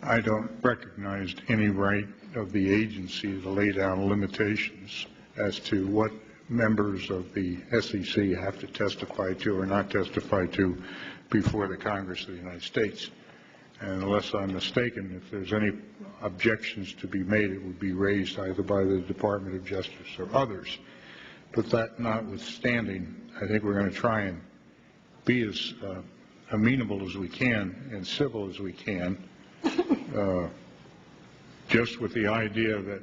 I don't recognize any right of the agency to lay down limitations as to what members of the SEC have to testify to or not testify to before the Congress of the United States. And unless I'm mistaken, if there's any objections to be made, it would be raised either by the Department of Justice or others. But that notwithstanding, I think we're going to try and be as amenable as we can and civil as we can, just with the idea that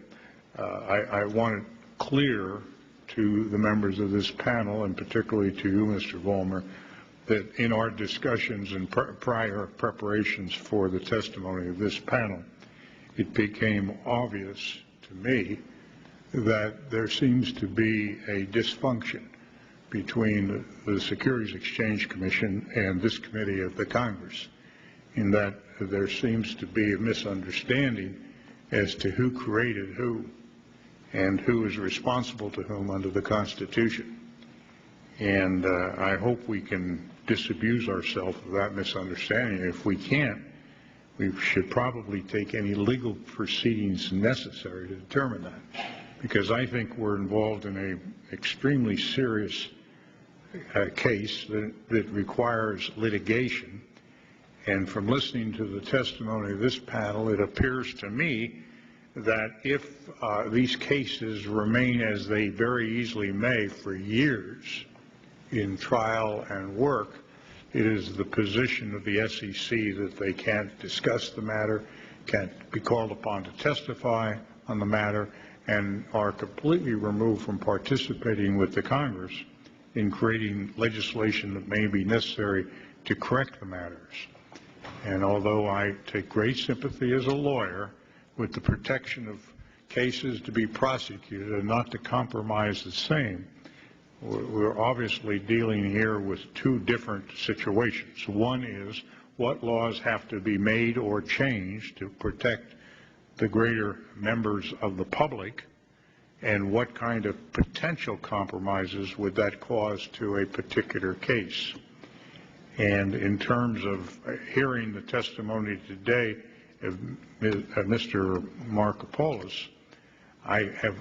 I want it clear to the members of this panel, and particularly to you, Mr. Vollmer, that in our discussions and prior preparations for the testimony of this panel, it became obvious to me that there seems to be a dysfunction between the Securities Exchange Commission and this committee of the Congress, in that there seems to be a misunderstanding as to who created who and who is responsible to whom under the Constitution. And I hope we can disabuse ourselves of that misunderstanding. If we can't, we should probably take any legal proceedings necessary to determine that, because I think we're involved in an extremely serious case that requires litigation. And from listening to the testimony of this panel, it appears to me that if these cases remain as they very easily may for years in trial and work, it is the position of the SEC that they can't discuss the matter, can't be called upon to testify on the matter, and are completely removed from participating with the Congress in creating legislation that may be necessary to correct the matters. And although I take great sympathy as a lawyer with the protection of cases to be prosecuted and not to compromise the same, we're obviously dealing here with two different situations. One is what laws have to be made or changed to protect the greater members of the public, and what kind of potential compromises would that cause to a particular case. And in terms of hearing the testimony today of Mr. Markopoulos, I have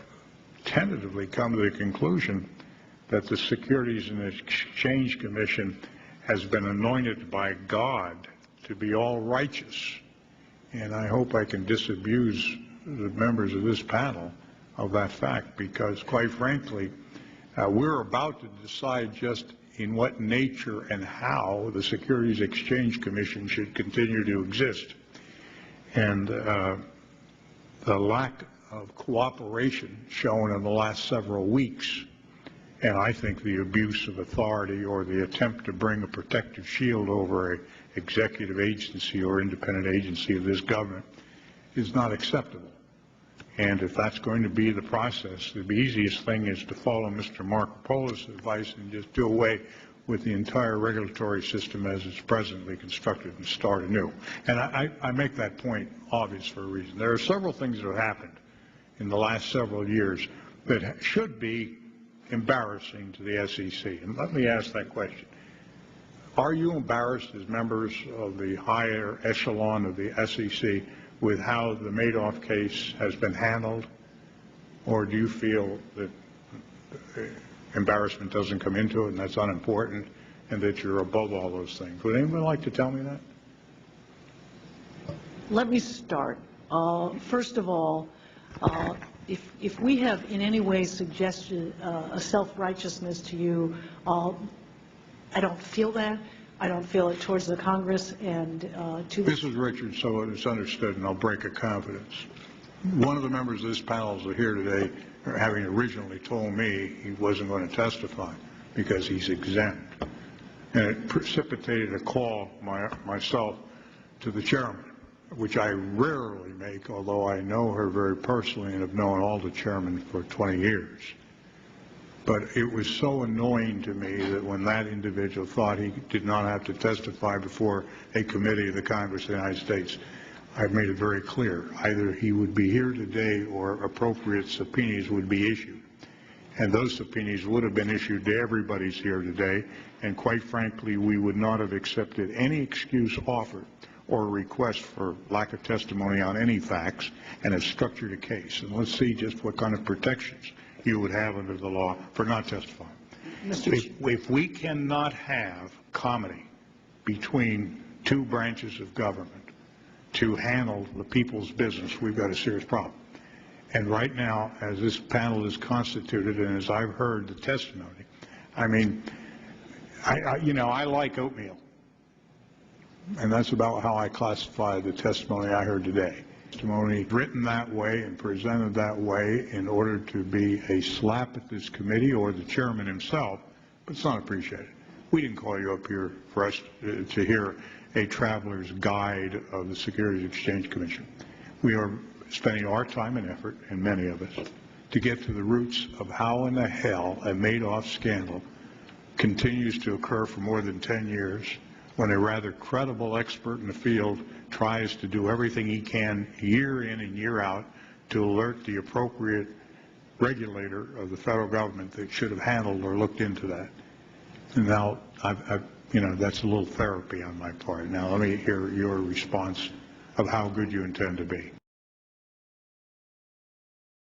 tentatively come to the conclusion that the Securities and Exchange Commission has been anointed by God to be all righteous. And I hope I can disabuse the members of this panel of that fact, because quite frankly, we're about to decide just in what nature and how the Securities Exchange Commission should continue to exist. And the lack of cooperation shown in the last several weeks, and I think the abuse of authority or the attempt to bring a protective shield over an executive agency or independent agency of this government, is not acceptable. And if that's going to be the process, the easiest thing is to follow Mr. Markopoulos' advice and just do away with the entire regulatory system as it's presently constructed and start anew. And I make that point obvious for a reason. There are several things that have happened in the last several years that should be embarrassing to the SEC. And let me ask that question. Are you embarrassed as members of the higher echelon of the SEC with how the Madoff case has been handled, or do you feel that embarrassment doesn't come into it and that's unimportant and that you're above all those things? Would anyone like to tell me that? Let me start. First of all, if we have in any way suggested a self-righteousness to you, I don't feel that. I don't feel it towards the Congress and to the... Mrs. Richards, so it's understood, and I'll break a confidence. One of the members of this panel is here today, having originally told me he wasn't going to testify because he's exempt. And it precipitated a call myself to the chairman, which I rarely make, although I know her very personally and have known all the chairmen for 20 years. But it was so annoying to me that when that individual thought he did not have to testify before a committee of the Congress of the United States, I made it very clear. Either he would be here today or appropriate subpoenas would be issued. And those subpoenas would have been issued to everybody's here today, and quite frankly, we would not have accepted any excuse offered or a request for lack of testimony on any facts and have structured a case. And let's see just what kind of protections you would have under the law for not testifying. If we cannot have comedy between two branches of government to handle the people's business, we've got a serious problem. And right now, as this panel is constituted and as I've heard the testimony, I mean, I like oatmeal. And that's about how I classify the testimony I heard today. Testimony written that way and presented that way in order to be a slap at this committee or the chairman himself, but it's not appreciated. We didn't call you up here for us to hear a traveler's guide of the Securities Exchange Commission. We are spending our time and effort, and many of us, to get to the roots of how in the hell a Madoff scandal continues to occur for more than 10 years when a rather credible expert in the field tries to do everything he can year in and year out to alert the appropriate regulator of the federal government that should have handled or looked into that. And now, that's a little therapy on my part. Now let me hear your response of how good you intend to be.